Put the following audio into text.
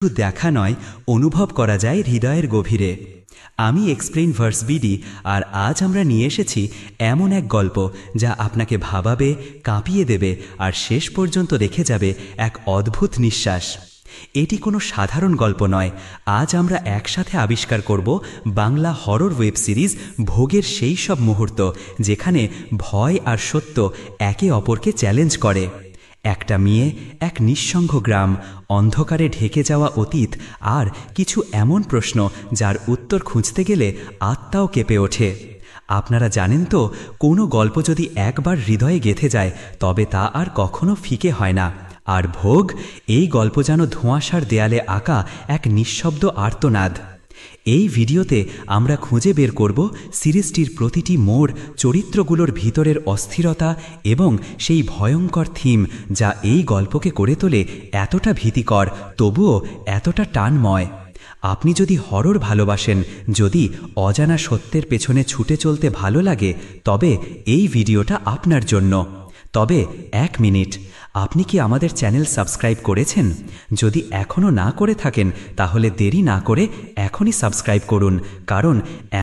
শুধু দেখা নয়, অনুভব করা যায় হৃদয়ের গভীরে। আমি এক্সপ্লেইন ভার্স বিডি, আর আজ আমরা নিয়ে এসেছি এমন এক গল্প যা আপনাকে ভাবাবে, কাঁপিয়ে দেবে আর শেষ পর্যন্ত রেখে যাবে এক অদ্ভুত নিঃশ্বাস। এটি কোনো সাধারণ গল্প নয়। আজ আমরা একসাথে আবিষ্কার করব বাংলা হরর ওয়েব সিরিজ ভোগের সেই সব মুহূর্ত যেখানে ভয় আর সত্য একে অপরকে চ্যালেঞ্জ করে। একটা মেয়ে, এক নিঃসঙ্গ গ্রাম, অন্ধকারে ঢেকে যাওয়া অতীত আর কিছু এমন প্রশ্ন যার উত্তর খুঁজতে গেলে আত্মাও কেঁপে ওঠে। আপনারা জানেন তো, কোনো গল্প যদি একবার হৃদয়ে গেঁথে যায় তবে তা আর কখনো ফিকে হয় না। আর ভোগ, এই গল্প যেন ধোঁয়াশার দেয়ালে আঁকা এক নিঃশব্দ আর্তনাদ। এই ভিডিওতে আমরা খুঁজে বের করব সিরিজটির প্রতিটি মোড়, চরিত্রগুলোর ভিতরের অস্থিরতা এবং সেই ভয়ঙ্কর থিম যা এই গল্পকে করে তোলে এতটা ভীতিকর তবুও এতটা টানময়। আপনি যদি হরর ভালোবাসেন, যদি অজানা সত্যের পেছনে ছুটে চলতে ভালো লাগে, তবে এই ভিডিওটা আপনার জন্য। তবে এক মিনিট, আপনি কি আমাদের চ্যানেল সাবস্ক্রাইব করেছেন? যদি এখনও না করে থাকেন তাহলে দেরি না করে এখনই সাবস্ক্রাইব করুন, কারণ